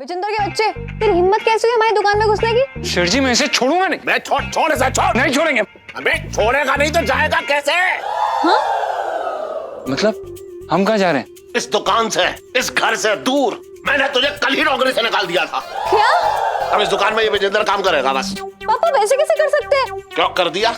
विजेंद्र के बच्चे, तेरी हिम्मत कैसे हुई हमारी दुकान में घुसने की? सर जी मैं इसे छोड़ूंगा नहीं। मैं छोड़ ऐसा छोड़। नहीं छोड़ेंगे। अबे छोड़ेगा नहीं तो जाएगा कैसे? हाँ? मतलब हम कहाँ जा रहे हैं? इस दुकान से, इस घर से दूर। मैंने तुझे कल ही नौकरी से निकाल दिया था। क्या? अब इस दुकान में ये विजेंद्र काम करेगा बस। पापा वैसे कैसे कर सकते हैं? क्यों कर दिया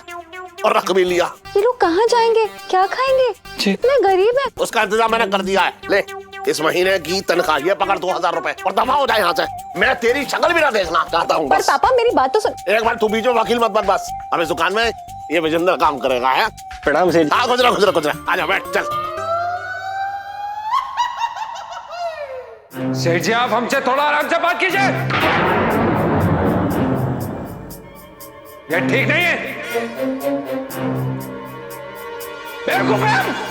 और रख भी लिया। ये लोग कहाँ जाएंगे, क्या खाएंगे? इतने गरीब है। उसका इंतजाम मैंने कर दिया है। ले इस महीने की तनख्वाह ये पकड़ 2000 रुपए और दफा हो जाए यहाँ से। मैं तेरी शक्ल भी ना देखना चाहता हूँ। पर पापा मेरी बात तो सुन। एक बार तू बीच में वकील मत बन बस। अब इस दुकान में ये विजेंद्र काम करेगा है। प्रणाम सेठ। हाँ गुजरा आजा बैठ चल। सेठ जी आप हमसे थोड़ा आराम से बात कीजिए। ये ठीक नहीं है। बेवकूफ है हम।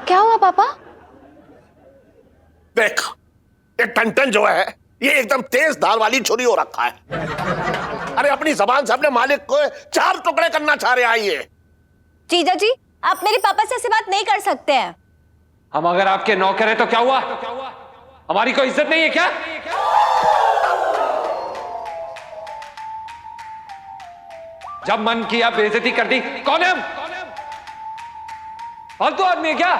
क्या हुआ पापा? देख ये टन जो है ये एकदम तेज धार वाली छुरी हो रखा है। अरे अपनी जबान से अपने मालिक को 4 टुकड़े करना चाह रहे आई है। जीजा जी आप मेरे पापा से ऐसी बात नहीं कर सकते हैं। हम अगर आपके नौकर हैं तो क्या हुआ? हमारी कोई इज्जत नहीं है क्या? जब मन किया बेइज्जती कर दी। कौन है हम? फालतू आदमी है क्या?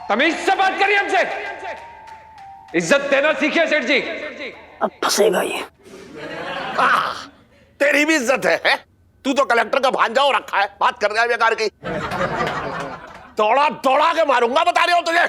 तमीज से बात करिए हमसे। इज्जत देना सीखिए सेठ जी। अब फंसेगा ये। तेरी भी इज्जत है? तू तो कलेक्टर का भांजा हो रखा है। बात कर रहा है बेकार की। दौड़ा के मारूंगा बता रही हूं तुझे।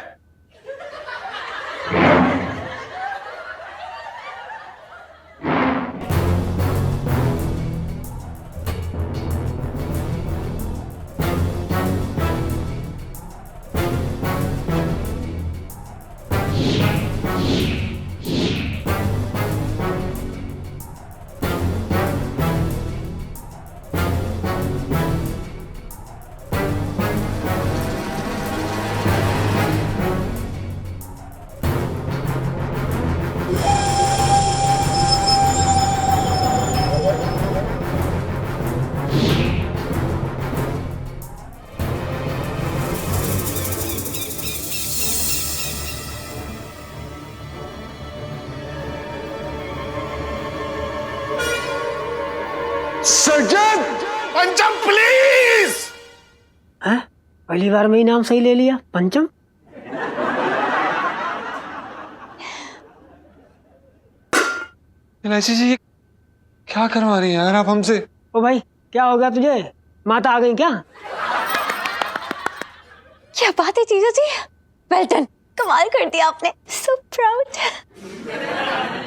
सर्जन पंचम प्लीज। हैं? पहली बार में ही नाम सही ले लिया। पंचम। इलायची जी क्या करवा रही हैं यार आप हमसे? ओ भाई क्या हो गया तुझे? माता आ गई क्या? क्या बात है जीजा जी, वेल डन, कमाल कर दिया आपने। So proud.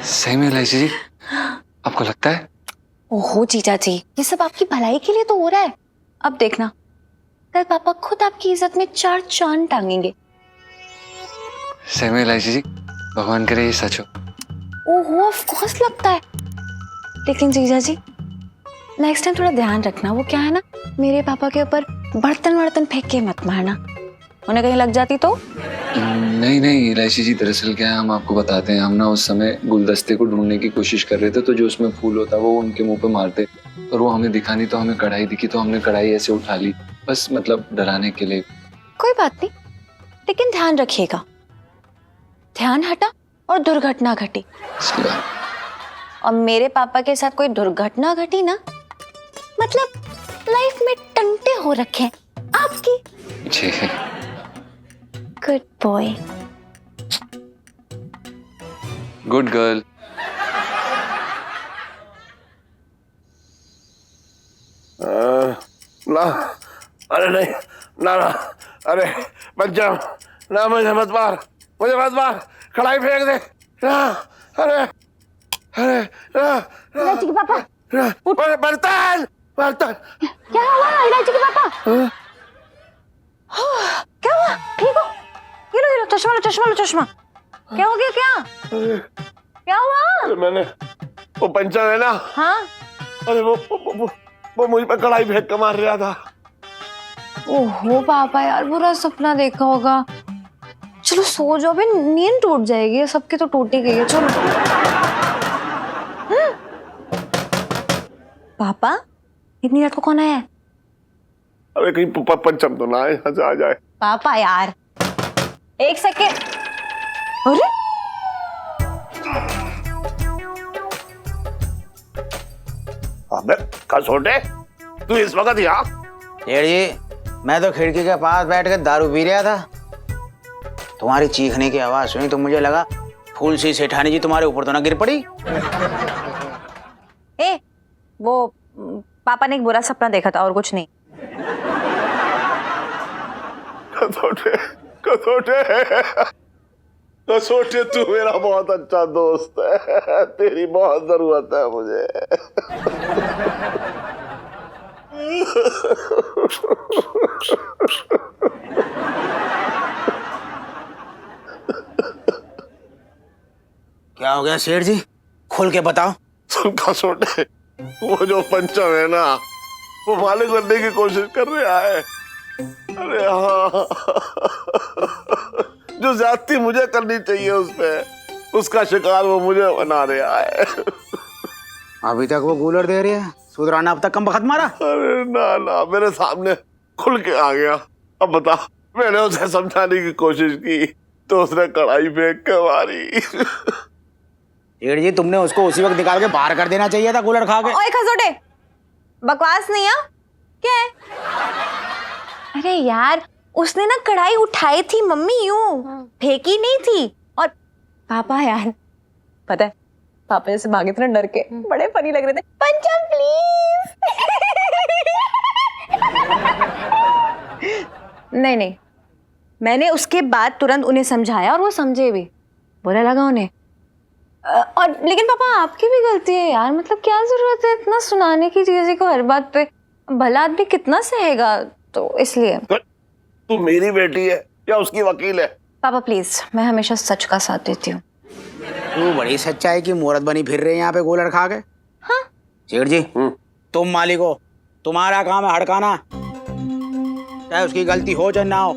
सही में इलायची जी आपको लगता है? ओहो जीजा जी ये सब आपकी भलाई के लिए तो हो रहा है। अब देखना कल पापा खुद आपकी इज्जत में 4 चांद टांगेंगे। सही में इलायची जी भगवान करे ये सच हो। ओहो ऑफ कोर्स लगता है। लेकिन जीजा जी नेक्स्ट टाइम थोड़ा ध्यान रखना। वो क्या है ना, मेरे पापा के ऊपर बर्तन फेंक के मत मारना, उन्हें कहीं लग जाती तो। नहीं इलायची जी दरअसल क्या है हम आपको बताते हैं। हम ना उस समय गुलदस्ते को ढूंढने की कोशिश कर रहे थे तो जो उसमें फूल होता वो उनके मुंह पे मारते और वो हमें दिखा नहीं तो हमें कढ़ाई दिखी तो हमने कढ़ाई ऐसे उठा ली बस मतलब डराने के लिए। कोई बात नहीं, लेकिन ध्यान रखिएगा, ध्यान हटा और दुर्घटना घटी। और मेरे पापा के साथ कोई दुर्घटना घटी ना मतलब लाइफ में टंटे हो रखे हैं आपकी। जी गुड बॉय। Good girl. ना अरे नहीं ना अरे पंचम ना मुझे मत मार कढ़ाई फेंक दे ना। अरे इलायची के पापा बर्तन क्या हुआ? इलायची के पापा क्या हुआ? ठीक हो? ये लो चश्मा। क्या हो गया? क्या हुआ? अरे मैंने वो पंचम है ना। हाँ अरे वो मुझ पे कढ़ाई फेंक के मार रहा था। ओहो पापा यार बुरा सपना देखा होगा। चलो सो जाओ, नींद टूट जाएगी। सबके तो टूटी गई है। चलो पापा इतनी रात को कौन आया है? अरे कहीं पंचम तो ना आए, आ जाए। पापा यार एक सेकेंड छोटे, तू इस वक्त यहाँ? सेठ जी, मैं तो खिड़की के पास बैठ के दारू पी रहा था। तुम्हारी चीखने की आवाज सुनी तो मुझे लगा फूल सी सेठानी जी तुम्हारे ऊपर तो ना गिर पड़ी। वो पापा ने एक बुरा सपना देखा था और कुछ नहीं। कसोटे, कसोटे, कसोटे, तू मेरा बहुत अच्छा दोस्त है, तेरी बहुत जरूरत है मुझे। क्या हो गया सेठ जी, खोल के बताओ। सुन कसोटे, वो जो पंचम है ना, वो मालिक बनने की कोशिश कर रहा है। अरे हाँ, जो ज्यादती मुझे करनी चाहिए उस पे, उसका शिकार वो मुझे बना रहा है। अभी तक वो कूलर दे रही है, सुधराना अब तक कम वक्त मारा। अरे ना ना, मेरे सामने खुल के आ गया। अब बता, मैंने उसे समझाने की कोशिश की तो उसने कढ़ाई फेंक के मारी। सेठ जी, तुमने उसको उसी वक्त निकाल के बाहर कर देना चाहिए था कूलर खा के। ओए खसोटे, बकवास नहीं है क्या है? अरे यार, उसने ना कढ़ाई उठाई थी मम्मी, यूं फेंकी नहीं थी। और पापा यार, पता है पापा जैसे भागे थे ना डर के, बड़े फनी लग रहे थे। पंचम प्लीज। नहीं नहीं, मैंने उसके बाद तुरंत उन्हें समझाया और वो समझे भी, बुरा लगा उन्हें। और लेकिन पापा आपकी भी गलती है यार, मतलब क्या जरूरत है इतना सुनाने की चीज़ को हर बात पे? भला आदमी कितना सहेगा, तो इसलिए। तू मेरी बेटी है या उसकी वकील है? पापा प्लीज, मैं हमेशा सच का साथ देती हूँ। तू बड़ी सच्चाई की मूर्त बनी फिर रहे यहाँ पे कूलर खा के। हाँ सेठ जी, तुम मालिक हो, तुम्हारा काम है हड़काना, चाहे उसकी गलती हो चाहे ना हो।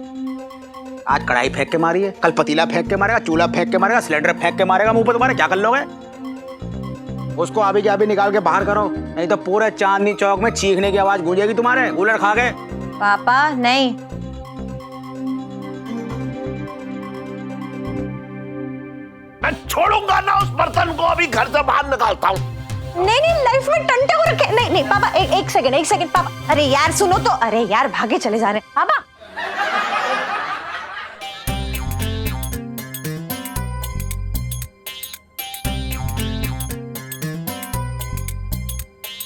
आज कढ़ाई फेंक के मारी है, कल पतीला फेंक के मारेगा, चूल्हा फेंक के मारेगा, सिलेंडर फेंक के मारेगा मुंह पे तुम्हारे, क्या कर लोगे? उसको अभी के अभी निकाल के बाहर करो, नहीं तो पूरे चांदनी चौक में चीखने की आवाज गूंजेगी तुम्हारे कूलर खा के। पापा नहीं, मैं छोड़ूंगा ना उस बर्तन को, अभी घर से बाहर निकालता हूँ। नहीं नहीं, लाइफ में टंटे को रखे। नहीं नहीं पापा, एक सेकंड पापा। अरे यार सुनो तो, अरे यार भागे चले जा रहे हैं पापा।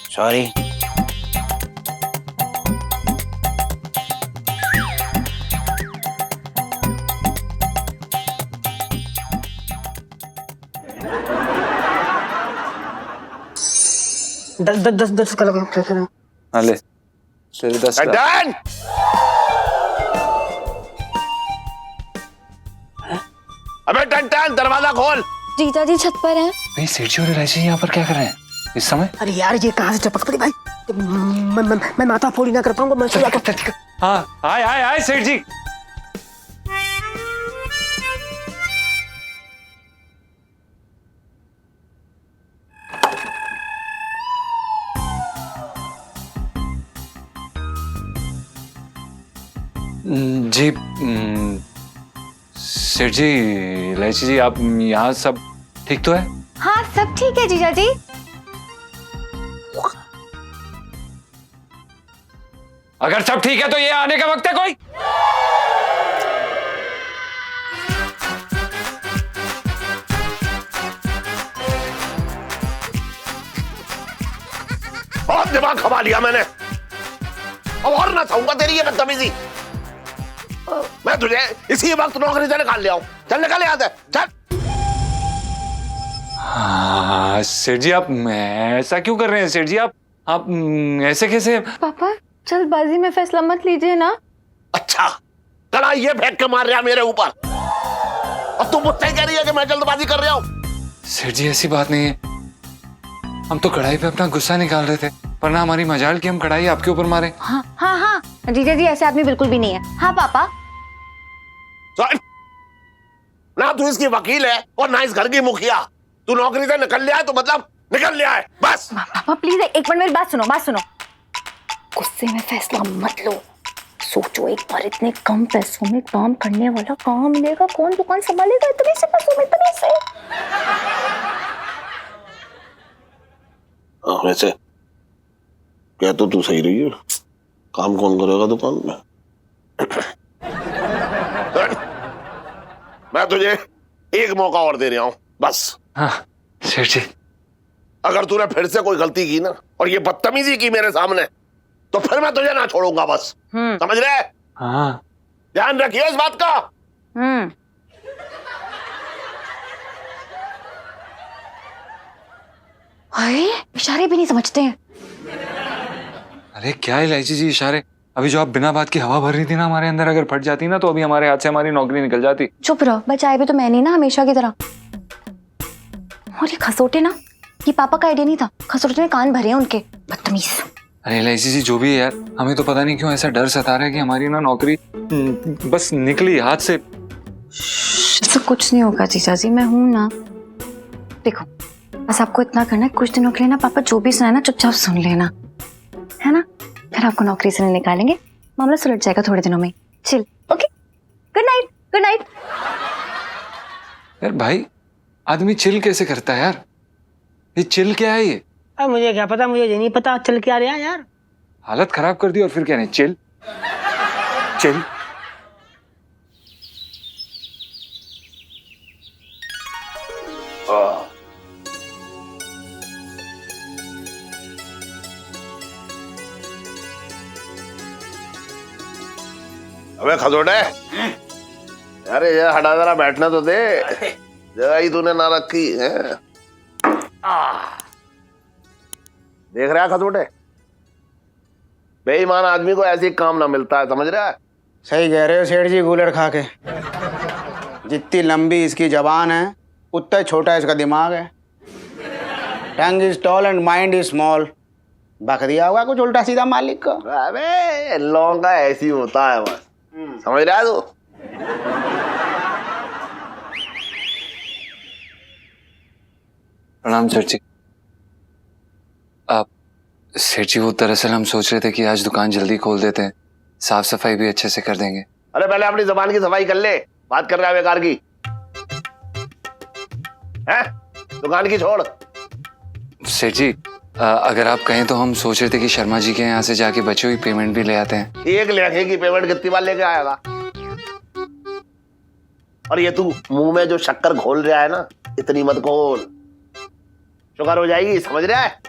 सॉरी। दस कलम। हाँ ले, तेरे 10 लाख। डन। अबे टन, दरवाजा खोल। जीजा जी छत पर हैं। नहीं, सेठ जी और इलायची यहाँ पर क्या कर रहे हैं इस समय? अरे यार, ये कहाँ से चपक पड़ी भाई? मैं माथा फोड़ी ना कर पाऊंगा। मैं हाँ, आए सेठ जी। जी सेठ जी, इलायची जी, आप यहाँ सब ठीक तो है? हाँ सब ठीक है जीजा जी। अगर सब ठीक है तो ये आने का वक्त है कोई? बहुत दिमाग खवा लिया मैंने, अब और ना चाहूंगा तेरी ये बदतमीजी। मैं तुझे इसी वक्त नौकरी से निकाल ले आऊं। चल निकल यहाँ से, चल। हाँ सेठ जी, आप ऐसा क्यों कर रहे हैं? सेठ जी आप ऐसे कैसे? पापा जल्दबाजी में फैसला मत लीजिए ना। अच्छा, कढ़ाई ये फेंक के मार रहा मेरे ऊपर, और तू मुझसे कह रही है कि मैं जल्दबाजी कर रहा हूँ? सेठ जी ऐसी बात नहीं है, हम तो कढ़ाई पे अपना गुस्सा निकाल रहे थे, पर ना हमारी मजाल की हम कढ़ाई आपके ऊपर मारे। हाँ हाँ हाँ जीजा जी, ऐसे आदमी बिल्कुल भी नहीं है। हाँ पापा। ना तू इसकी वकील है और ना इस घर की मुखिया। तू नौकरी से निकल लिया है तो मतलब निकल लिया है, बस। पापा प्लीज एक मिनट मेरी बात सुनो। गुस्से में फैसला मत लो, सोचो एक बार, इतने कम पैसों में काम करने वाला कहाँ मिलेगा? कौन दुकान संभालेगा इतने से पैसों में, इतने से? वैसे कह तो तू सही रही है, काम कौन करेगा दुकान में? मैं तुझे एक मौका और दे रहा हूं बस। हाँ सेठ जी। अगर तूने फिर से कोई गलती की ना और ये बदतमीजी की मेरे सामने, तो फिर मैं तुझे ना छोड़ूंगा बस। समझ रहे? हाँ ध्यान रखिए इस बात का। अरे इशारे भी नहीं समझते हैं। अरे क्या इलायची जी इशारे? अभी जो आप बिना बात की हवा भर रही थी ना हमारे अंदर, अगर फट जाती ना तो अभी हमारे हाथ से हमारी नौकरी निकल जाती। चुप रहो, बचाए भी तो मैं नहीं ना हमेशा की तरह। और ये खसोटे ना, ये पापा का आइडिया नहीं था, खसोटे ने कान भरे हैं उनके, बदतमीज। अरे इलायची जी जो भी है यार, हमें तो पता नहीं क्यों ऐसा डर सता रहा है कि हमारी ना नौकरी बस निकली हाथ से। ऐसा कुछ नहीं होगा जीजा जी, मैं हूं ना। देखो बस आपको इतना करना है, कुछ दिनों के लिए ना पापा जो भी सुनाए ना चुपचाप सुन लेना, है ना? फिर आपको नौकरी से नहीं निकालेंगे, मामला सुलझ जाएगा थोड़े दिनों में। Chill, okay, good night, good night. यार भाई आदमी चिल कैसे करता है यार? ये चिल क्या है ये? अब मुझे क्या पता, मुझे ये नहीं पता चल क्या रहा है यार। हालत खराब कर दी और फिर क्या नहीं चिल चिल। अबे खसोटे, अरे ये हटा जरा, बैठना तो दे, जगह ही तूने ना रखी है। देख रहा है खसोटे, बेईमान आदमी को ऐसे काम ना मिलता है, समझ रहा है? सही कह रहे हो सेठ जी, कूलर खा के। जितनी लंबी इसकी जबान है उतना छोटा इसका दिमाग है। Tongue is tall and mind is small. बक दिया होगा कुछ उल्टा सीधा मालिक को। अबे लोगों का ऐसी होता है बस, समझ रहा है तू? प्रणाम सेठ जी। आप सेठ जी वो दरअसल हम सोच रहे थे कि आज दुकान जल्दी खोल देते हैं, साफ सफाई भी अच्छे से कर देंगे। अरे पहले अपनी जबान की सफाई कर ले, बात कर रहा है बेकार की है? दुकान की छोड़। सेठ जी अगर आप कहें तो हम सोच रहे थे कि शर्मा जी के यहाँ से जाके बची हुई पेमेंट भी ले आते हैं। एक लेखे की पेमेंट कितनी बार लेके आएगा? और ये तू मुंह में जो शक्कर घोल रहा है ना, इतनी मत घोल, शुगर हो जाएगी, समझ रहा है?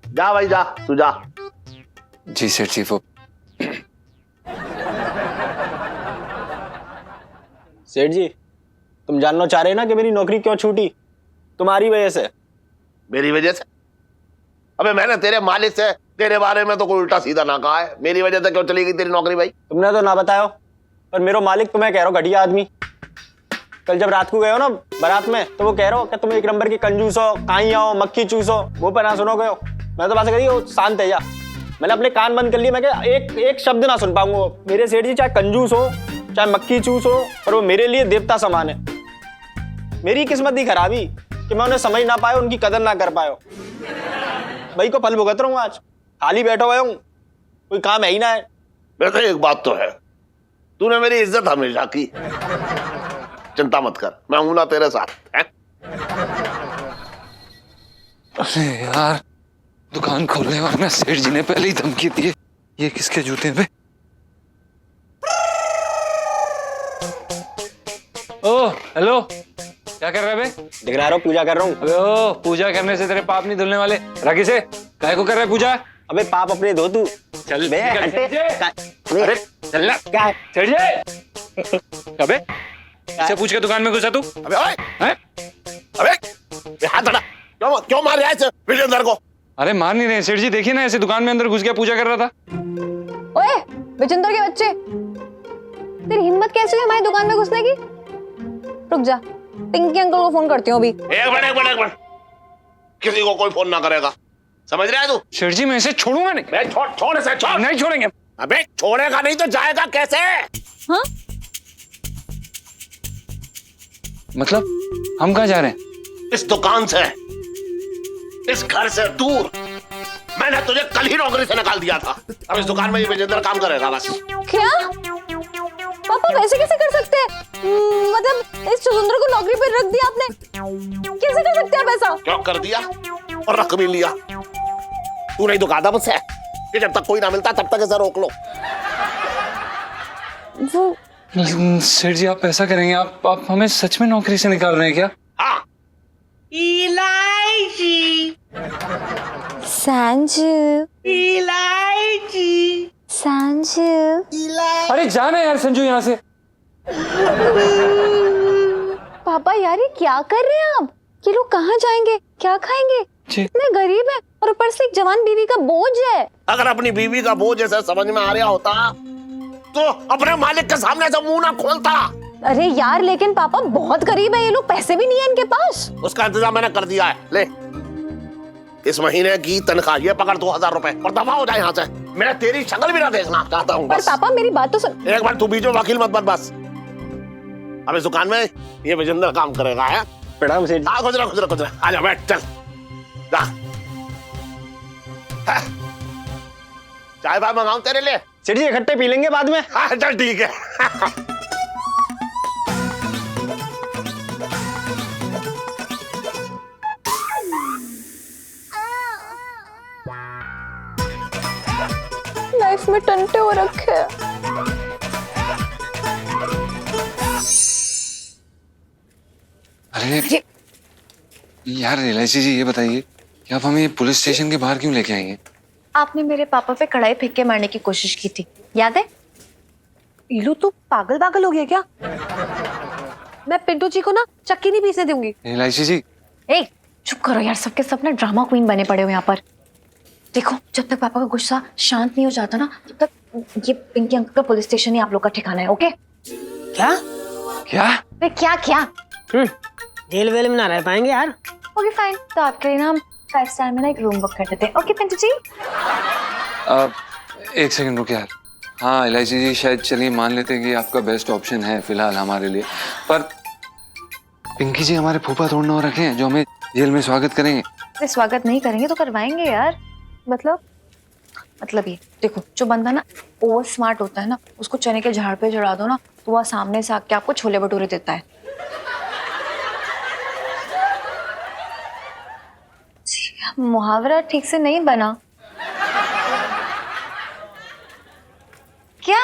जा भाई जा, तू जा। जी सेठ जी। वो सेठ जी, तुम जानना चाह रहे ना कि मेरी नौकरी क्यों छूटी? तुम्हारी वजह से। मेरी वजह से? अबे मैंने तेरे मालिक से तेरे बारे में तो कोई उल्टा सीधा ना कहा है, मेरी वजह से क्यों चली गई तेरी नौकरी भाई? तुमने तो ना बताया, पर मेरा मालिक तुम्हें कह रहा हो घटिया आदमी। कल जब रात को गए हो ना बारात में, तो वो कह रहा हो कि तुम एक नंबर की कंजूस हो, कहीं आओ मक्खी चूस हो, वो पर ना सुनो गए हो। मैं तो बात करी हो शांत है जा, मैंने अपने कान बंद कर लिए, मैं क्या एक शब्द ना सुन पाऊंगा। मेरे सेठ जी चाहे कंजूस हो चाहे मक्खी चूस हो, पर वो मेरे लिए देवता समान है। मेरी किस्मत ही खराबी कि मैं उन्हें समझ ना पाया, उनकी कदर ना कर पाया। भाई को फल भुगत रहा हूँ, आज खाली बैठा हुआ हूँ, कोई काम है ही ना है। वैसे एक बात तो है, तूने मेरी इज्जत हमेशा की, चिंता मत कर, मैं हूं ना तेरे साथ है? अरे यार दुकान खोलने वाला सेठ जी ने पहले ही धमकी दी है। ये किसके जूते पे? ओ हेलो, क्या कर रहे बे? दिख रहा है पूजा कर रहा हूँ। अबे ओ, पूजा करने से तेरे पाप नहीं धुलने वाले। रागी से काय को कर रहा है पूजा? अबे पाप अपने धो तू। चल बे निकल, हटे। सेठ जी। अरे चल ना, क्या है? सेठ जी। अबे इससे पूछ के दुकान में घुसा तू? अबे ओए, हैं? अबे ये हाथ हटा, क्यों मार रहा है इस विजेंद्र को? अरे मार नहीं रहे सेठ जी, देखिए ना ऐसे दुकान में अंदर घुस गया, पूजा कर रहा था। ओए विजेंद्र के बच्चे, तेरी हिम्मत कैसे हुई हमारी दुकान में घुसने की? रुक जा, पिंकी अंकल को फोन करती हूँ अभी। एक मिनट, किसी को कोई फोन ना करेगा, समझ रहा है तू? सेठ जी मैं इसे छोड़ूंगा नहीं। मैं छोड़ इसे, छोड़। नहीं छोड़ेंगे। अबे छोड़ेगा नहीं तो जाएगा कैसे? हाँ मतलब हम कहाँ जा रहे हैं? इस दुकान से, इस घर से दूर। मैंने तुझे कल ही नौकरी से निकाल दिया था, अब इस दुकान में ये विजेंद्र काम करेगा बस। क्या पापा वैसे कैसे कर सकते हैं? मतलब इस चुकंदर को नौकरी पर रख दिया आपने, कैसे कर सकते हैं आप ऐसा? क्यों कर दिया और रख भी लिया? तू नहीं तो कहा था मुझसे कि जब तक कोई ना मिलता तब तक इसे रोक लो। वो लेकिन सेठ जी आप ऐसा करेंगे, आप हमें सच में नौकरी से निकाल रहे हैं क्या? हाँ, इलायची संजू, इलायची संजू। अरे जाना यार संजू यहाँ से। पापा यार ये क्या कर रहे हैं आप? ये लोग कहाँ जाएंगे, क्या खाएंगे? जी। इतने गरीब है और ऊपर से एक जवान बीवी का बोझ है। अगर अपनी बीवी का बोझ ऐसा समझ में आ रहा होता तो अपने मालिक के सामने से मुंह ना खोलता। अरे यार लेकिन पापा बहुत गरीब है ये लोग, पैसे भी नहीं है इनके पास। उसका इंतजाम मैंने कर दिया है। ले इस महीने की तनख्वाह ये पकड़ 2000 रुपए और दफा हो जाए यहाँ से। मैं तेरी शक्ल भी ना देखना चाहता हूँ। पर पापा मेरी बात तो सुन। एक बार तू बीच में वकील मत बन बस। अब इस दुकान में ये विजेंद्र काम करेगा है। प्रणाम सेठ जी। गुजरा गुजरा गुजरा, आजा बैठ चल जा। है। चाय भाई मंगाऊं तेरे लिए? सेठ जी इकट्ठे पी लेंगे बाद में। हाँ चल ठीक है। लाइफ में टंटे हो रखे हैं। अरे यार इलायची जी ये बताइए कि आप हमें पुलिस स्टेशन के बाहर क्यों लेके आई हैं? आपने मेरे पापा पे कढ़ाई फेंक के मारने की कोशिश की थी, याद है? इलू तू पागल पागल हो गया क्या? मैं पिंटू जी को ना चक्की नहीं पीसने दूंगी। इलायची जी ए चुप करो यार, सबके सब ना ड्रामा क्वीन बने पड़े हो यहाँ पर। देखो जब तक पापा का गुस्सा शांत नहीं हो जाता ना तब तक ये पिंकी अंकल का पुलिस स्टेशन ही आप लोग का ठिकाना है। ओके? क्या? क्या? अरे क्या क्या? जेल वेल में ना रह पाएंगे यार। ओके फाइन, तो आपके लिए ना हम 5 स्टार में ना एक रूम बुक कर देते हैं। ओके पिंटू जी? एक सेकंड रुकिए यार। हाँ इलायची जी शायद चलिए मान लेते हैं कि आपका बेस्ट ऑप्शन है फिलहाल हमारे लिए, पर पिंकी जी हमारे फूफा थोड़ा ना रखे हैं जो हमें जेल में स्वागत करेंगे। अरे स्वागत नहीं करेंगे तो करवाएंगे यार। मतलब ये देखो, जो बंदा ना ओवर स्मार्ट होता है ना उसको चने के झाड़ पे चढ़ा दो ना तो वह सामने से आके आपको छोले भटूरे देता है। मुहावरा ठीक से नहीं बना क्या?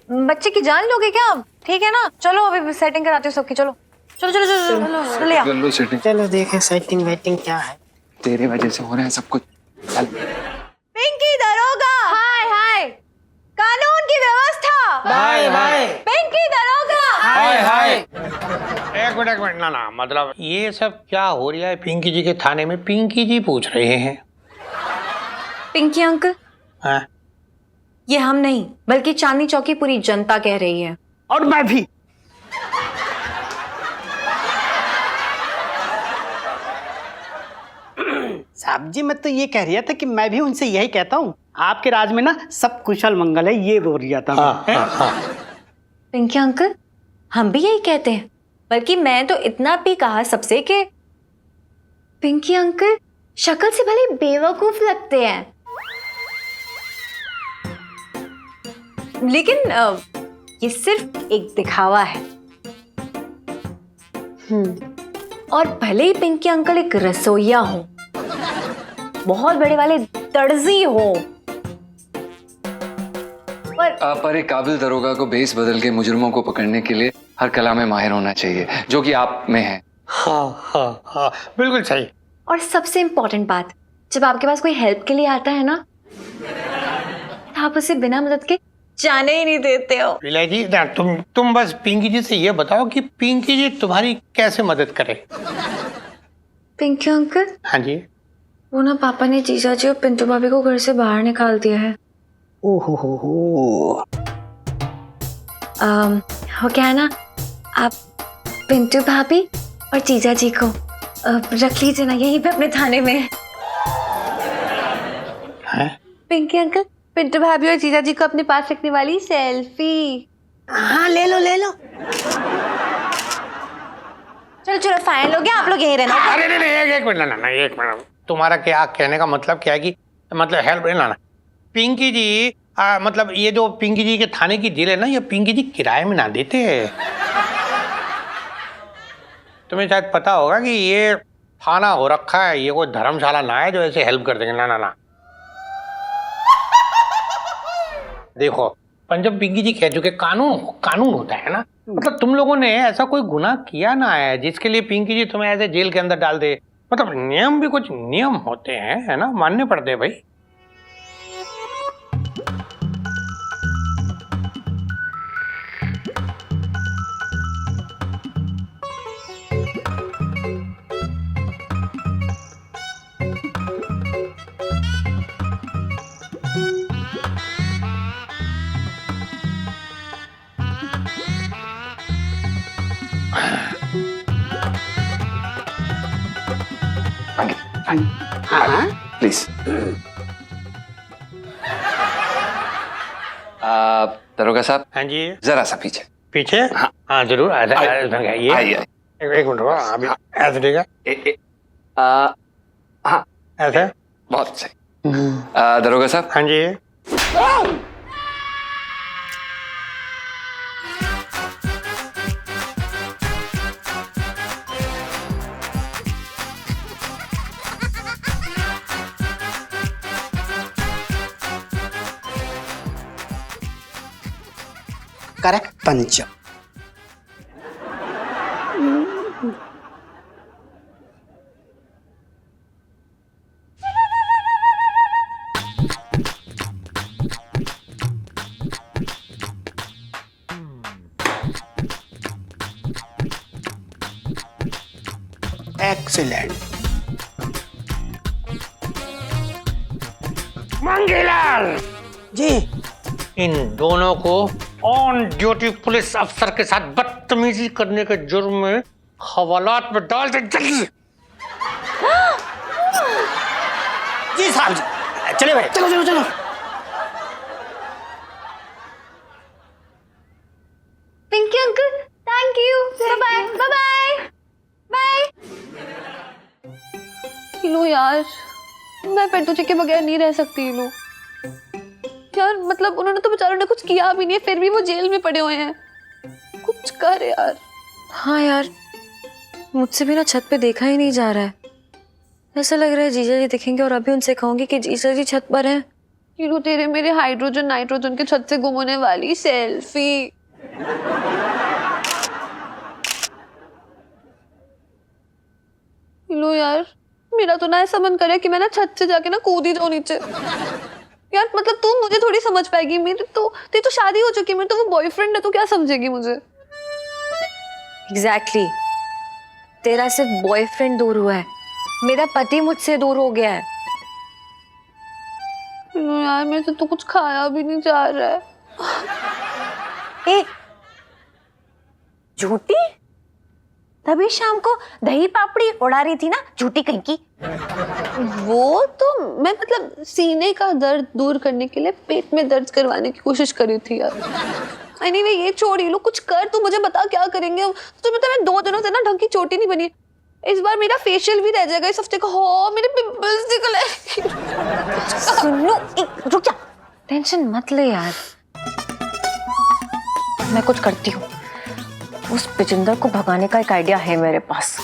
बच्चे की जान लोगे क्या? ठीक है ना, चलो अभी सेटिंग कराती हूँ सबकी। चलो चलो चलो चलो चलो ले आओ। कर लो सेटिंग। चलो देखें सेटिंग वेटिंग क्या है। तेरे वजह से हो रहा है सब कुछ। चल। पिंकी दरोगा। हाय हाय। कानून की व्यवस्था। हाय हाय पिंकी दरोगा। हाय हाय। एक मिनट ना मतलब ये सब क्या हो रहा है? पिंकी जी के थाने में पिंकी जी पूछ रहे हैं। पिंकी अंकल हाँ? ये हम नहीं बल्कि चांदनी चौक की पूरी जनता कह रही है। और मैं भी। साहब जी मैं तो ये कह रहा था कि मैं भी उनसे यही कहता हूँ, आपके राज में ना सब कुशल मंगल है, ये बोल रहा था। हाँ। पिंकी अंकल हम भी यही कहते हैं, बल्कि मैं तो इतना भी कहा सबसे कि पिंकी अंकल शक्ल से भले बेवकूफ लगते हैं लेकिन ये सिर्फ एक दिखावा है। और भले ही पिंकी अंकल एक रसोइया हो, बहुत बड़े वाले दर्जी हो, पर एक काबिल दरोगा को भेस बदल के मुजरिमों को पकड़ने के लिए हर कला में माहिर होना चाहिए, जो कि आप में है। हाँ बिल्कुल सही। और सबसे इम्पोर्टेंट बात, जब आपके पास कोई हेल्प के लिए आता है ना तो आप उसे बिना मदद के जाने ही नहीं देते हो। विलय जी तुम बस पिंकी जी से ये बताओ कि पिंकी जी तुम्हारी कैसे मदद करे। पिंकी अंकल हाँ जी। वो ना पापा ने जीजा जी और पिंटू भाभी को घर से बाहर निकाल दिया है। ओहो हो। वो क्या है ना, आप पिंटू भाभी और जीजा जी को रख लीजिए ना यहीं पे अपने थाने में। हैं? पिंकी अंकल पिंटू भाभी और जीजा जी को अपने पास रखने वाली सेल्फी। हाँ ले लो ले लो। चलो चलो फाइनल हो गया, आप लोग यहीं रहना। अरे नहीं एक मिनट ना एक मिनट। तुम्हारा क्या कहने का मतलब क्या है कि मतलब हेल्प ना पिंकी जी मतलब ये जो पिंकी जी के थाने की जेल है ना, ये पिंकी जी किराए में ना देते। तुम्हें शायद पता होगा कि ये थाना हो रखा है, ये कोई धर्मशाला ना है जो ऐसे हेल्प कर देंगे। ना देखो पंजाब पिंकी जी कह चुके कानून कानून होता है ना, मतलब तुम लोगों ने ऐसा कोई गुनाह किया ना है जिसके लिए पिंकी जी तुम्हें ऐसे जेल के अंदर डाल दे। मतलब नियम भी कुछ नियम होते हैं, है ना, मानने पड़ते हैं भाई। प्लीज। दरोगा साहब, हाँ जी, जरा सा पीछे। पीछे। हाँ जरूर, आइए। ये एक मिनट रुको, अभी ऐसे ठीक है, हाँ ऐसे। बहुत सही। दरोगा साहब, हाँ जी, करेक्ट पंजाब। एक्सीलेंट। मंगीलाल, जी इन दोनों को ऑन ड्यूटी पुलिस अफसर के साथ बदतमीजी करने के जुर्म में हवालात में डाल दे जल्दी। जी साहब जी, चले भाई, चलो चलो चलो। Pinky uncle, thank you, bye bye bye bye. लो यार, मैं पेंटू जी के बगैर नहीं रह सकती। लो यार, मतलब उन्होंने तो बेचारों ने कुछ किया भी नहीं है, फिर भी वो जेल में पड़े हुए हैं। कुछ कर यार। हाँ यार, मुझसे भी ना छत पे देखा ही नहीं जा रहा है। ऐसा लग रहा है जीजा जी दिखेंगे और अभी उनसे कहूंगी कि जीजा जी छत पर हैं। हीरो तेरे मेरे हाइड्रोजन नाइट्रोजन के छत से गुम होने वाली सेल्फी। लो यार, मेरा तो ना ऐसा मन करे कि मैं ना छत से जाके ना कूद ही जाऊं नीचे। यार मतलब तू मुझे थोड़ी समझ पाएगी, मेरी तो तेरी तो शादी हो चुकी है, मेरा तो वो बॉयफ्रेंड है, तो क्या समझेगी मुझे। एग्जैक्टली, तेरा सिर्फ बॉयफ्रेंड दूर हुआ है, मेरा पति मुझसे दूर हो गया है। यार मेरे से तो कुछ खाया भी नहीं जा रहा है। ए, झूठी, तभी शाम को दही पापड़ी उड़ा रही थी ना, झूठी कहीं की। वो तो मैं मतलब सीने का दर्द दूर करने के लिए पेट में दर्द करवाने की कोशिश करी थी यार। एनीवे ये छोड़, ये लोग कुछ कर, तू मुझे बता क्या करेंगे हम। तो मतलब मैं 2 दिनों से ना ढंग की चोटी नहीं बनी। इस बार मेरा फेशियल भी रह जाएगा इस हफ्ते का। हो मेरे पिंपल्स निकले। सुनो, रुक जा, टेंशन मत ले यार, मैं कुछ करती हूँ। उस बिजिंदर को भगाने का एक आइडिया है मेरे पास।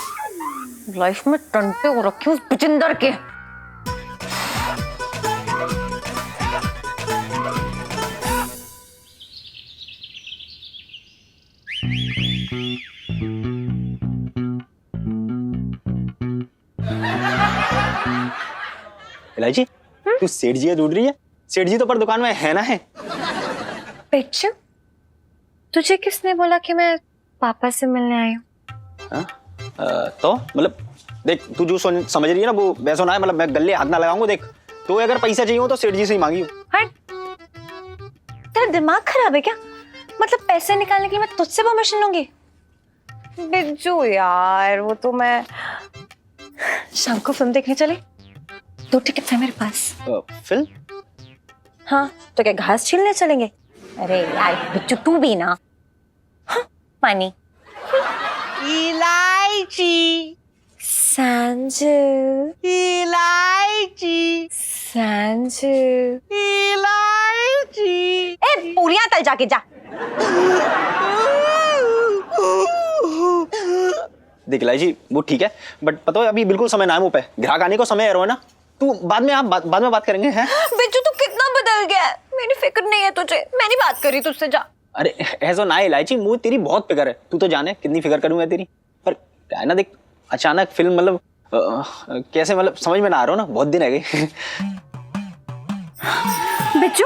लाइफ में टंटे हो रखे उस बिजिंदर के। इलायची, तू सेठ जी ढूंढ रही है? सेठ जी तो पर दुकान में है ना है। पिच्चू, तुझे किसने बोला कि मैं पापा से मिलने आई हूँ? तो मतलब देख, तू जो समझ रही है ना वो वैसा ना है। मतलब मैं गले हाथ ना लगाऊंगा। देख, तो अगर पैसा चाहिए हो तो सेठ जी से ही मांगी हो। हट, तेरा दिमाग खराब है क्या? मतलब पैसे निकालने के लिए मैं तुझसे परमिशन लूंगी? बिज्जू यार, वो तो मैं शाम को फिल्म देखने चले, 2 टिकट है मेरे पास। फिल्म? हाँ, तो क्या घास छीलने चलेंगे? अरे यार बिज्जू, तू भी ना। हाँ, पानी। इलायची, सांजू, इलायची, सांजू। इलायची। ए, पूरियां तल जाके जा। देख इलायची, वो ठीक है, बट पता है अभी बिल्कुल समय ना है मुँह पे। ग्राहक आने को समय है, रो है ना। तू बाद में बात करेंगे हैं। बिज्जू तू कितना बदल गया है। मेरी फिक्र नहीं है तुझे, मैं नहीं बात कर रही तुझसे, जा। अरे ऐसा ना इलायची, मुझे तेरी बहुत फिक्र है, तू तो जाने कितनी फिक्र करूं मैं तेरी। पर क्या है ना, देख अचानक फिल्म मतलब कैसे, मतलब समझ में ना आ रहा हो ना, बहुत दिन रह गए। बिच्छू,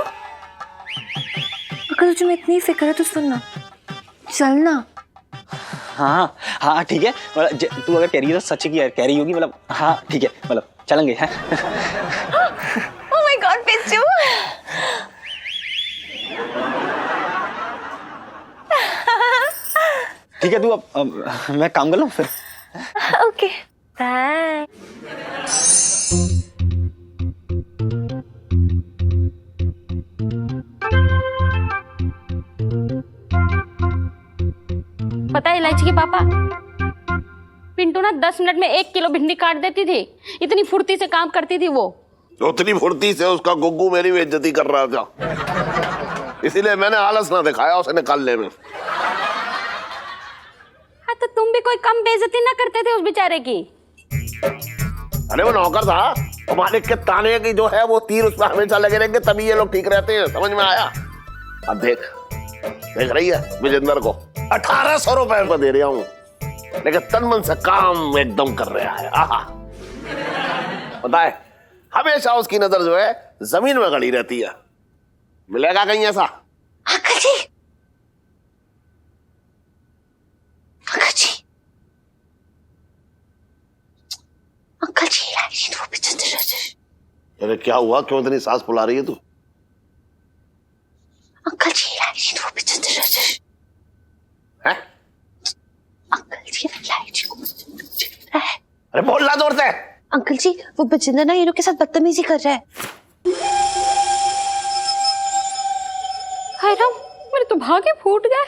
अगर तुझे इतनी फिक्र है तो सुनना, चलना। हाँ हाँ ठीक है, मतलब तू अगर कह रही है तो सच की कह रही होगी, मतलब हाँ ठीक है, मतलब चलेंगे हैं। ओह माय गॉड बिच्छू। ठीक है, तू अब मैं काम कर लूँ फिर। Okay bye. पता है इलायची के पापा, पिंटू ना 10 मिनट में 1 किलो भिंडी काट देती थी, इतनी फुर्ती से काम करती थी वो। उतनी फुर्ती से उसका गुग्गू मेरी बेइज्जती कर रहा था, इसीलिए मैंने आलस ना दिखाया उसे निकालने में। हाँ तो तुम भी कोई कम बेइज्जती ना करते थे उस बेचारे की। अरे वो नौकर था, और मालिक के ताने की जो है वो तीर उस पर हमेशा लगे रहेंगे, तभी ये लोग ठीक रहते हैं, समझ में आया? अब देख रही है विजेंद्र को 1800 रुपए पर दे रहा हूं, लेकिन तन मन से काम एकदम कर रहा है। आहा, पता है हमेशा उसकी नजर जो है जमीन में गड़ी रहती है। मिलेगा कहीं ऐसा? अंकल जी, अंकल जी, अंकल जी, इलायची तो बिजेंद्र। अरे क्या हुआ, क्यों इतनी सांस फुला रही है तू? अंकल जी, इलायची तो बिजेंद्र। है? अंकल जी, इलायची को बिजेंद्र है। अरे बोलना जोर से। अंकल जी, वो बिजेंद्र ना ये लोग के साथ बदतमीजी कर रहा है। हाय राम, मेरे तो भागे फूट गए।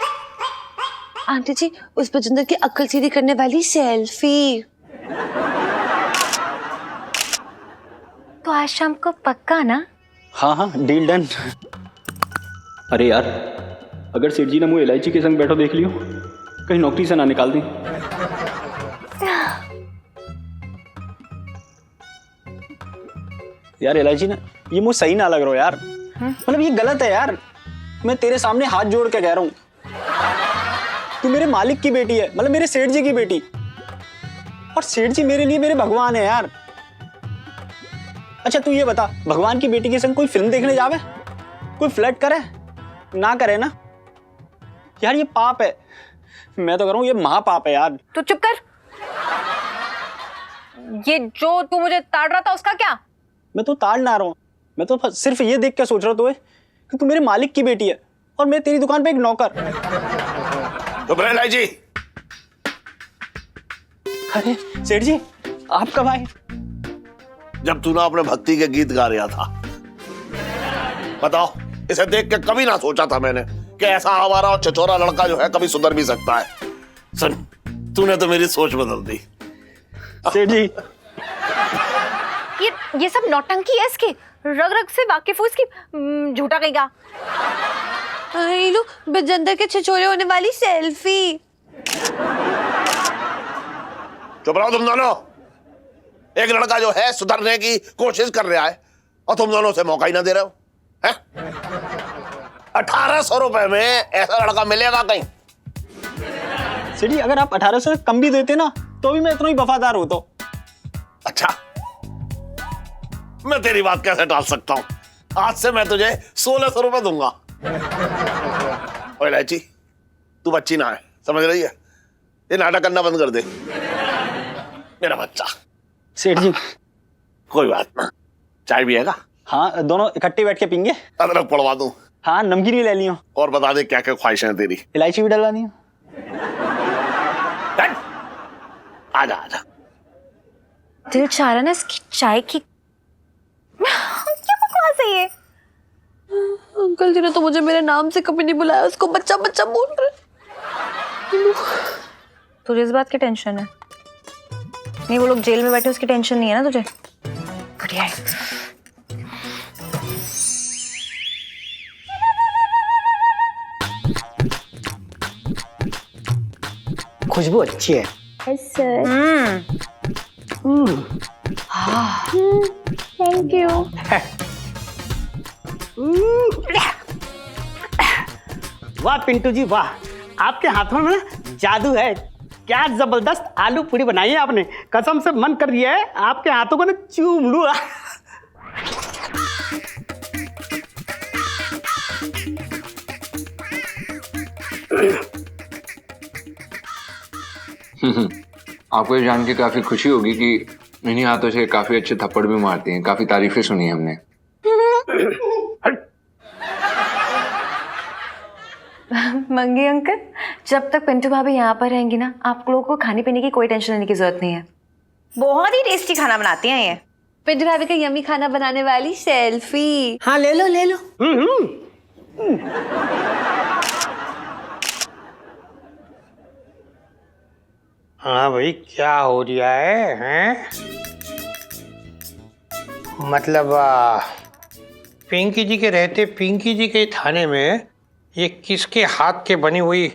आंटी जी, उस बिजेंद्र की अक्ल सीधी करने वाली सेल्फी। तो आज शाम को पक्का ना? हाँ हाँ डील डन। अरे यार, अगर सेठ जी ने मुझे इलायची के संग बैठो देख लियो, कहीं नौकरी से ना निकाल दें। यार इलायची ना, ये मुझे सही ना लग रहा यार, मतलब ये गलत है यार। मैं तेरे सामने हाथ जोड़ के कह रहा हूँ, तू मेरे मालिक की बेटी है, मतलब मेरे सेठ जी की बेटी, और सेठ जी मेरे लिए मेरे भगवान है यार। अच्छा तू ये बता, भगवान की बेटी के संग कोई फिल्म देखने जावे, कोई फ्लर्ट करे ना करे ना यार, ये पाप है। मैं तो कह रहा हूँ ये महापाप है यार। तू चुप कर। ये जो तू मुझे ताड़ रहा था उसका क्या? मैं तो ताड़ ना रहा हूँ, मैं तो सिर्फ ये देख के सोच रहा हूँ कि तू मेरे मालिक की बेटी है और मैं तेरी दुकान पे एक नौकर। तो इलायची, अरे सेठ जी आप कब आए? जब तू ना अपने भक्ति के गीत गा रहा था। बताओ, इसे देख के कभी ना सोचा था मैंने कि ऐसा हमारा और चचोरा लड़का जो है कभी सुधर भी सकता है। सुन, तूने तो मेरी सोच बदल दी। सेठ जी ये सब नौटंकी है इसकी, रग रग से वाकिफ हूँ इसकी, झूठा कहेगा। लो बिजेंद्र के छिछोरे होने वाली सेल्फी। चुप रहो तुम दोनों। एक लड़का जो है सुधरने की कोशिश कर रहा है और तुम दोनों उसे मौका ही ना दे रहे हो, हैं? 1800 रुपए में ऐसा लड़का मिलेगा कहीं? सेठ जी अगर आप 1800 से कम भी देते ना तो भी मैं इतना ही वफादार होता। अच्छा, मैं तेरी बात कैसे टाल सकता हूं? आज से मैं तुझे 1600 रुपए दूंगा। ओए इलायची, तू बच्ची ना है, समझ रही है? ये नाटक करना बंद कर दे मेरा बच्चा। सेठ जी कोई बात ना, चाय भी हैगा? हाँ दोनों इकट्ठे बैठ के पीएंगे। अदरक पड़वा दूं? हाँ नमकीन भी ले लियो। और बता दे क्या क्या ख्वाहिशें हैं तेरी? इलायची भी डलवानी है। आजा आजा। दिल चाह रहा ना इसकी चाय की। क्या बकवास है ये? अंकल जी ने तो मुझे मेरे नाम से कभी नहीं बुलाया, उसको बच्चा बच्चा बोल रहे। तुझे इस बात की टेंशन है? नहीं, वो लोग जेल में बैठे उसकी टेंशन नहीं है ना तुझे? बढ़िया है। खुशबू अच्छी है। Thank you. वाह पिंटू जी वाह, आपके हाथों में ना जादू है। क्या जबरदस्त आलू पूरी बनाई है आपने, कसम से मन कर रही है आपके हाथों को ना चूम लूं। आपको ये जान के काफी खुशी होगी कि इन्हीं हाथों से काफी अच्छे थप्पड़ भी मारती हैं। काफी तारीफें सुनी है हमने। मंगी अंकल, जब तक पिंटू भाभी यहाँ पर रहेंगी ना, आप लोगों को खाने पीने की कोई टेंशन लेने की जरूरत नहीं है। बहुत ही टेस्टी खाना बनाती हैं ये। पिंटू भाभी का यम्मी खाना बनाने वाली सेल्फी। हाँ ले लो ले लो। हाँ भाई, क्या हो रहा है हैं? मतलब पिंकी जी के रहते पिंकी जी के थाने में ये किसके हाथ के बनी हुई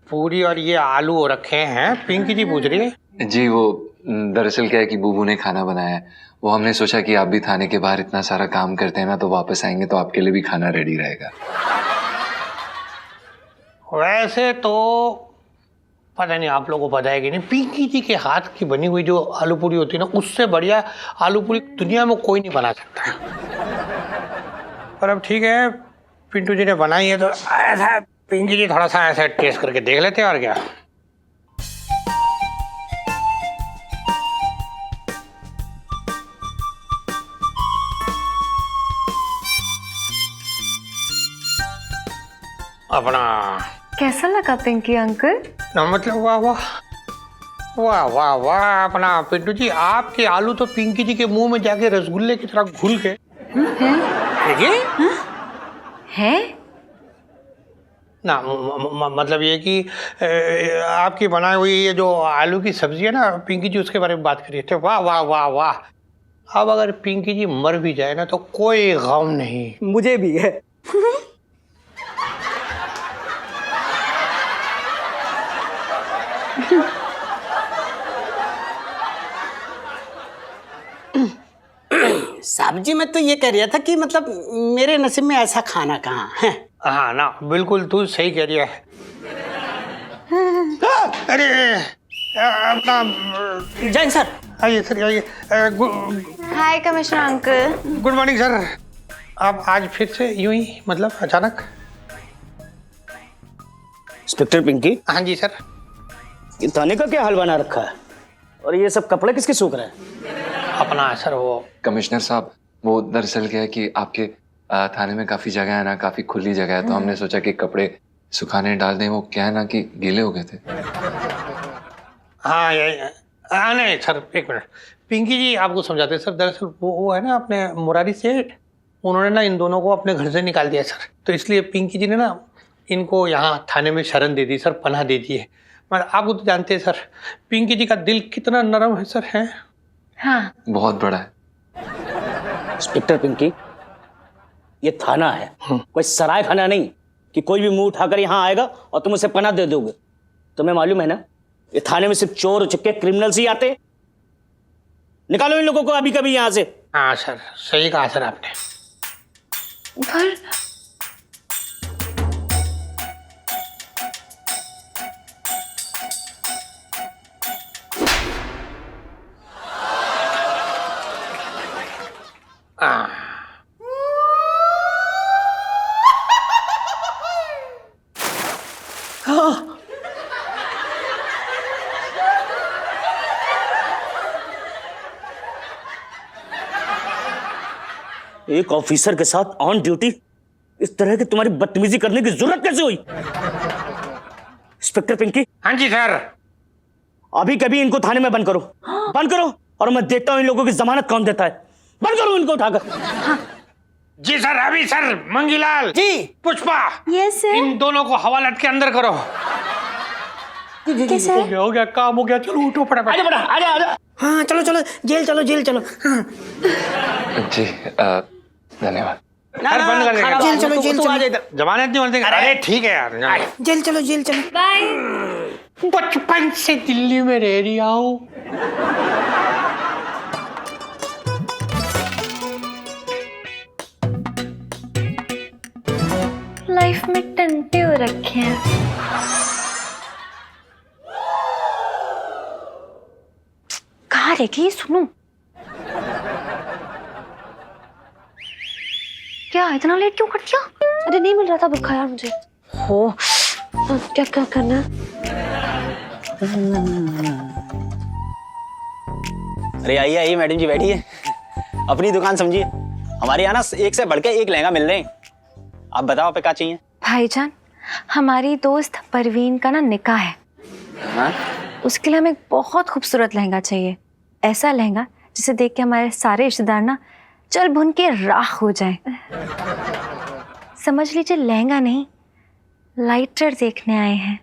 पूरी और ये आलू रखे हैं? पिंकी जी पूछ रही है। जी वो दरअसल क्या है कि बूबू ने खाना बनाया है। वो हमने सोचा कि आप भी थाने के बाहर इतना सारा काम करते हैं ना, तो वापस आएंगे तो आपके लिए भी खाना रेडी रहेगा। वैसे तो पता नहीं आप लोगों को पता है कि नहीं, पिंकी जी के हाथ की बनी हुई जो आलू पूरी होती है ना, उससे बढ़िया आलू पूरी दुनिया में कोई नहीं बना सकता। पर अब ठीक है, पिंटू जी ने बनाई है तो ऐसा पिंकी जी थोड़ा सा ऐसा टेस्ट करके देख लेते हैं और क्या। अपना कैसा लगा पिंकी अंकल? ना मतलब वाह वाह वाह वाह वाह, अपना पिंटू जी आपके आलू तो पिंकी जी के मुंह में जाके रसगुल्ले की तरह घुल गए। है ना मतलब ये कि आपकी बनाई हुई ये जो आलू की सब्जी है ना, पिंकी जी उसके बारे में बात करिए थे। वाह वाह वाह वाह। अब अगर पिंकी जी मर भी जाए ना तो कोई गम नहीं। मुझे भी है। साहब जी, मैं तो ये कह रहा था कि मतलब मेरे नसीब में ऐसा खाना कहाँ है। हाँ ना, बिल्कुल तू सही कह रही है। अरे अपना जैन सर, आइए सर आइए। Hi commissioner uncle. Good morning sir. आप आज फिर से यूं ही मतलब अचानक? इंस्पेक्टर पिंकी। हाँ जी सर। ये थाने का क्या हाल बना रखा है, और ये सब कपड़े किसके सूख रहे हैं? अपना सर वो कमिश्नर साहब, वो दरअसल क्या है कि आपके थाने में काफी जगह है ना, काफी खुली जगह है, तो हमने सोचा कि कपड़े सुखाने डाल दें। वो क्या है ना कि गीले हो गए थे। हाँ नहीं सर, एक मिनट। पिंकी जी आपको समझाते हैं सर। दरअसल वो है ना अपने मुरारी सेठ, उन्होंने ना इन दोनों को अपने घर से निकाल दिया सर। तो इसलिए पिंकी जी ने ना इनको यहाँ थाने में शरण दे दी सर, पनाह दे दी है। मगर आपको तो जानते हैं सर, पिंकी जी का दिल कितना नरम है सर। है हाँ बहुत बड़ा है। इंस्पेक्टर पिंकी, ये थाना है, कोई सराय खाना नहीं कि कोई भी मुंह उठाकर यहाँ आएगा और तुम उसे पनाह दे दोगे। तुम्हें मालूम है ना, ये थाने में सिर्फ चोर उचक्के क्रिमिनल्स ही आते। निकालो इन लोगों को अभी कभी यहाँ से। हाँ सर, सही कहा सर आपने। पर एक ऑफिसर के साथ ऑन ड्यूटी इस तरह की तुम्हारी बदतमीजी करने की जरूरत कैसे हुई? इंस्पेक्टर पिंकी। हाँ जी सर। अभी कभी इनको थाने में बंद करो, बंद करो, और मैं देखता हूं इन लोगों की जमानत कौन देता है। बंद करो इनको उठाकर। जी सर, अभी sir. Mangilal ji. Pushpa, yes sir. इन दोनों को हवालात के अंदर करो। कैसे? हो गया काम हो गया। चलो उठो फटाफट। आजा बेटा, आजा आजा। हाँ चलो चलो, जेल चलो, जेल चलो। हाँ। जी धन्यवाद। सर बंद कर देगा। जेल चलो, जेल चलो। जमानत नहीं मिलती। अरे ठीक है यार, जेल चलो, जेल चलो। बाय। बचपन से दिल्ली में रह रही हूँ। लाइफ में पिंटू रखे हैं। कहाँ रह गई? सुनो, क्या इतना लेट क्यों कर दिया? अरे नहीं मिल रहा था बुक यार मुझे। हो क्या क्या करना है? अरे आइए आइए मैडम जी, बैठिए। अपनी दुकान समझिए, हमारे यहाँ ना एक से बढ़ के एक लहंगा मिल रहे हैं। आप बताओ पे क्या चाहिए? भाईजान, हमारी दोस्त परवीन का ना निकाह है। हाँ? उसके लिए हमें एक बहुत खूबसूरत लहंगा चाहिए। ऐसा लहंगा जिसे देख के हमारे सारे रिश्तेदार ना चल भुन के राख हो जाए। समझ लीजिए लहंगा नहीं, लाइटर देखने आए हैं।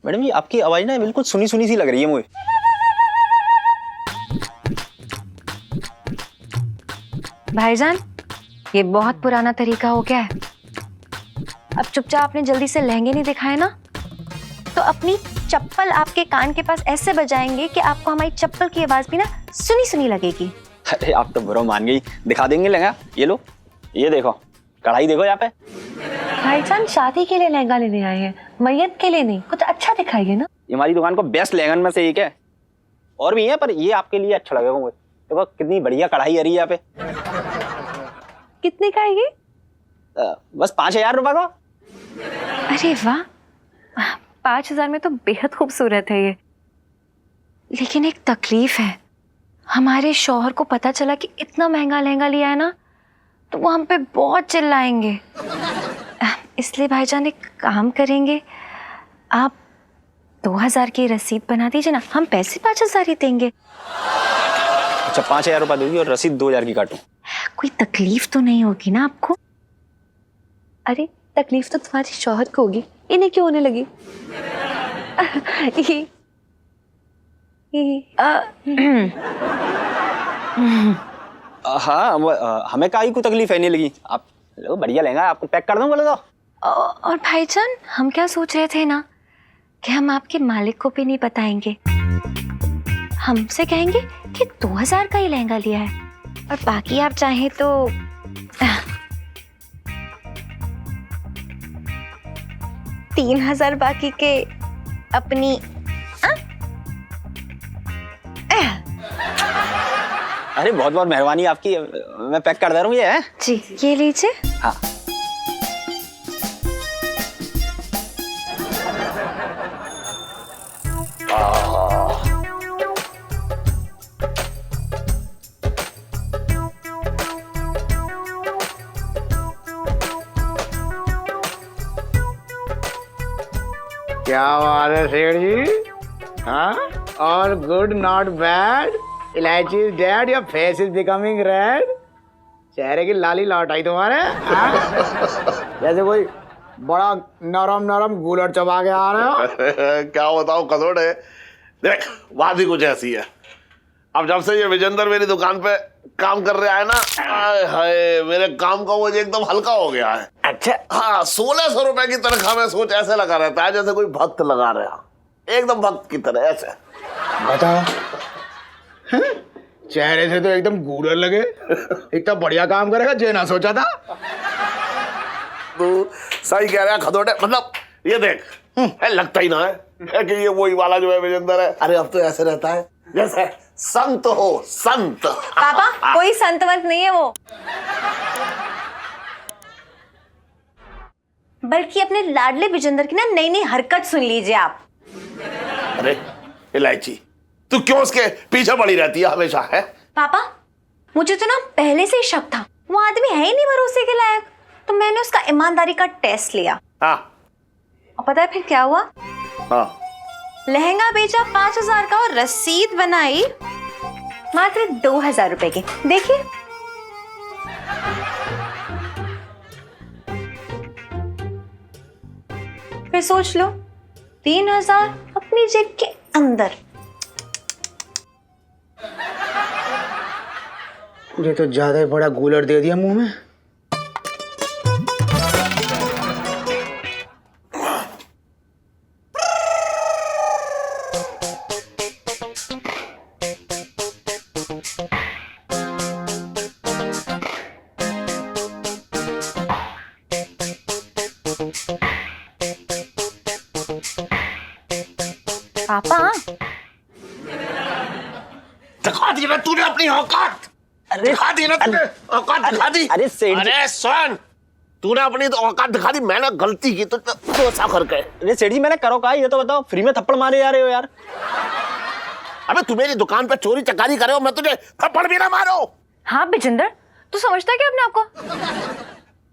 मैडम जी आपकी आवाज ना बिल्कुल सुनी सुनी सी लग रही है मुझे। भाईजान, ये बहुत पुराना तरीका हो गया है। अब चुपचाप आपने जल्दी से लहंगे नहीं दिखाए ना, तो अपनी चप्पल आपके कान के पास ऐसे बजाएंगे कि आपको हमारी चप्पल की आवाज भी ना सुनी सुनी लगेगी। अरे आप तो बुरा मान गई, दिखा देंगे लहंगा। ये लो, ये देखो, कढ़ाई देखो यहाँ पे। भाईजान शादी के लिए लहंगा लेने आए हैं, मैयत के लिए नहीं। कुछ अच्छा दिखाइए ना। ये हमारी दुकान को बेस्ट लहंगन में से एक है, और भी है पर ये आपके लिए अच्छा लगेगा मुझे। देखो कितनी बढ़िया कढ़ाई आ रही है यहाँ पे। कितने का है ये? बस 5,000 रुपए का। अरे वाह, 5,000 में तो बेहद खूबसूरत है ये। लेकिन एक तकलीफ है, हमारे शौहर को पता चला कि इतना महंगा लहंगा लिया है ना, तो वो हम पे बहुत चिल्लाएंगे। इसलिए भाईजान एक काम करेंगे, आप 2,000 की रसीद बना दीजिए ना, हम पैसे 5,000 ही देंगे। अच्छा 5,000 रुपए दोगी और रसीद 2,000 की काटूं? कोई तकलीफ तो नहीं होगी ना आपको? अरे तकलीफ तो तुम्हारी शौहर को होगी, इन्हें क्यों होने लगी? हाँ हमें काहे को तकलीफ है नहीं लगी। आप लो, बढ़िया लहंगा आपको पैक कर दूं बोले तो। और भाईजान, हम क्या सोच रहे थे ना कि हम आपके मालिक को भी नहीं बताएंगे। हमसे कहेंगे कि 2,000 का ही लहंगा लिया है, और बाकी आप चाहें तो 3,000 बाकी के अपनी अरे बहुत बहुत मेहरबानी आपकी, मैं पैक कर दे रहा हूँ ये है। जी ये लीजिए। हाँ क्या बात है सेठ जी? हाँ, और गुड नॉट बैड। इलायची is dead, your face is becoming red. चेहरे की लाली लौट आई तुम्हारे। हाँ? जैसे कोई बड़ा नरम नरम गूलर चबा के आ रहे हो। क्या बताऊं कदोड़े, देख बात ही कुछ ऐसी है। अब जब से ये विजेंद्र मेरी दुकान पे काम कर रहा है ना, आय हाय मेरे काम का बोझ एकदम हल्का हो गया है। अच्छा हाँ, 1,600 रुपए की तनख्वाह में सोच ऐसे लगा रहता है जैसे कोई भक्त लगा रहा, एकदम भक्त की तरह ऐसे। बताओ, चेहरे से तो एकदम गूलर लगे। इतना बढ़िया काम करेगा जे ना सोचा था। तू सही कह रहा है खदोटे, मतलब ये देख लगता ही ना है कि ये वही वाला जो है विजेंद्र है। अरे अब तो ऐसे रहता है जैसे संत हो, संत। पापा कोई संत वंत नहीं है वो, बल्कि अपने लाडले विजेंद्र की ना नई नई हरकत सुन लीजिए आप। अरे इलायची, तू क्यों उसके पीछे पड़ी रहती है हमेशा? है पापा, मुझे तो ना पहले से ही शक था वो आदमी है ही नहीं भरोसे के लायक, तो मैंने उसका ईमानदारी का टेस्ट लिया। हाँ और पता है फिर क्या हुआ? हाँ, लहंगा बेचा 5,000 का और रसीद बनाई मात्र 2,000 रुपए की। देखिए फिर सोच लो, 3,000 अपनी जेब के अंदर। ये तो ज्यादा ही बड़ा गूलर दे दिया मुंह में। दिखा दी ना तूने अपनी औकात। दिखा दी ना तूने औकात, दिखा दी। अरे सेठ जी, अरे सुन, तूने अपनी तो औकात दिखा दी, मैंने गलती की तो ऐसा करके। अरे सेठ जी मैंने करो कहा, ये तो बताओ, फ्री में थप्पड़ मारे जा रहे हो यार। अबे तू मेरी दुकान पे चोरी चकारी करे हो, मैं तुझे थप्पड़ भी ना मारो। हाँ बिजेंदर, तू समझता है क्या अपने आप को?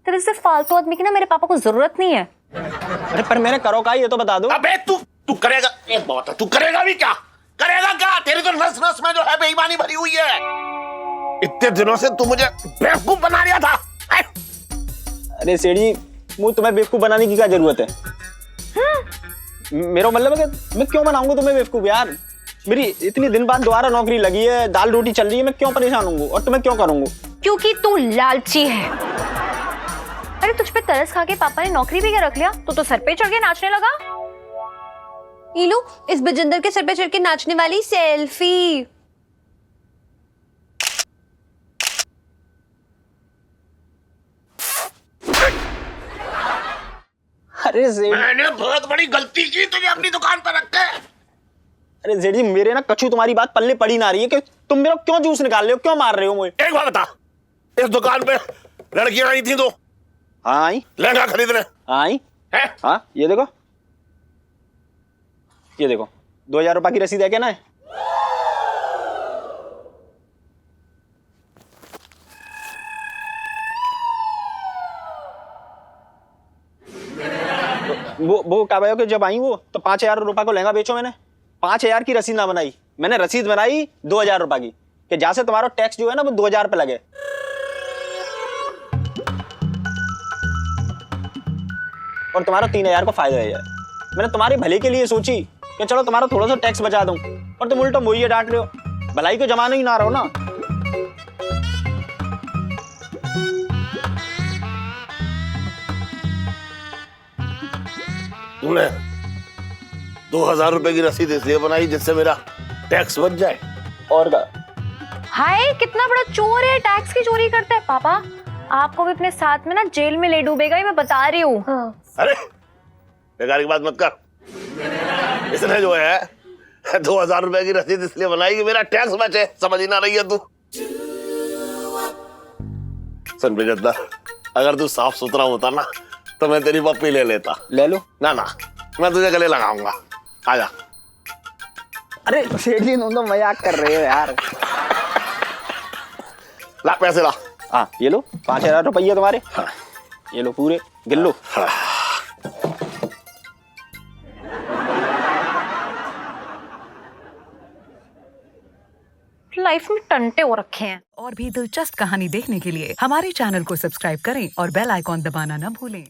तेरे जैसे फालतू आदमी की ना मेरे पापा को जरूरत नहीं है। अरे पर मैंने करो कहा, ये तो बता दो। अबे तू करेगा, एक बात है, तू करेगा भी क्या? करेगा क्या? तेरी तो नस नस में जो है बेईमानी भरी हुई है। इतने दिनों से तू मुझे बेवकूफ बना रहा था। अरे सेठ जी, मुझे तुम्हें बेवकूफ बनाने की क्या जरूरत है? मेरा मतलब है कि मैं क्यों बनाऊंगा तुम्हें बेवकूफ यार? मेरी इतनी दिन बाद दोबारा नौकरी लगी है, दाल रोटी चल रही है, मैं क्यों परेशान हूँ और तुम्हें क्यों करूंगा? क्योंकि तू लालची है। अरे तुझ पे तरस खा के पापा ने नौकरी भी क्या रख लिया, तो सर पे चढ़ के नाचने लगा। ईलू, इस बिजेंदर के सर पे चढ़ के नाचने वाली सेल्फी। अरे सेठ, मैंने बहुत बड़ी गलती की तुझे अपनी दुकान पर रख के। अरे सेठ जी, मेरे ना कछु तुम्हारी बात पल्ले पड़ी ना रही है कि तुम मेरा क्यों जूस निकाल रहे हो, क्यों मार रहे हो मुझे? एक बात बता, इस दुकान पे लड़कियां आई थी तो हाँ आई, लहंगा खरीदने आई है? हाँ, ये देखो, ये देखो, 2000 रुपए की रसीद है क्या ना? है वो क्या भाई कि जब आई वो तो 5000 रुपए को लहंगा बेचो मैंने, 5000 की रसीद ना बनाई मैंने, रसीद बनाई 2000 रुपए की, कि जहां से तुम्हारा टैक्स जो है ना वो 2000 पे लगे। और तुम्हारा 3000 को फायदा है यार। मैंने तुम्हारे भले के लिए सोची कि चलो तुम्हारा थोड़ा सा टैक्स बचा दूं, और तुम उल्टा मुझे डांट रहे हो। भलाई को जमाना ही ना रहो ना। तूने 2000 रुपए की रसीद इसलिए बनाई जिससे मेरा टैक्स बच जाए। और का हाय, कितना बड़ा चोर है, टैक्स की चोरी करता है। पापा आपको भी अपने साथ में ना जेल में ले डूबेगा, ये मैं बता रही हूँ। अरे बेकार की बात मत कर। इसने जो है 2000 रुपए की रसीद इसलिए बनाई कि मेरा टैक्स बचे, समझ ही ना रही है तू। सुन बिजेंदर, अगर तू साफ सुथरा होता ना तो मैं तेरी पप्पी ले लेता। ले लो ना ना, मैं तुझे गले लगाऊंगा, आजा। अरे सेठ जी तुम तो मजाक कर रहे हो यार। ला पैसे ला। हाँ ये लो, 5000 रुपये तुम्हारे। हाँ। ये लो पूरे गिन लो। हाँ। लाइफ में टंटे हो रखे हैं। और भी दिलचस्प कहानी देखने के लिए हमारे चैनल को सब्सक्राइब करें और बेल आइकॉन दबाना न भूलें।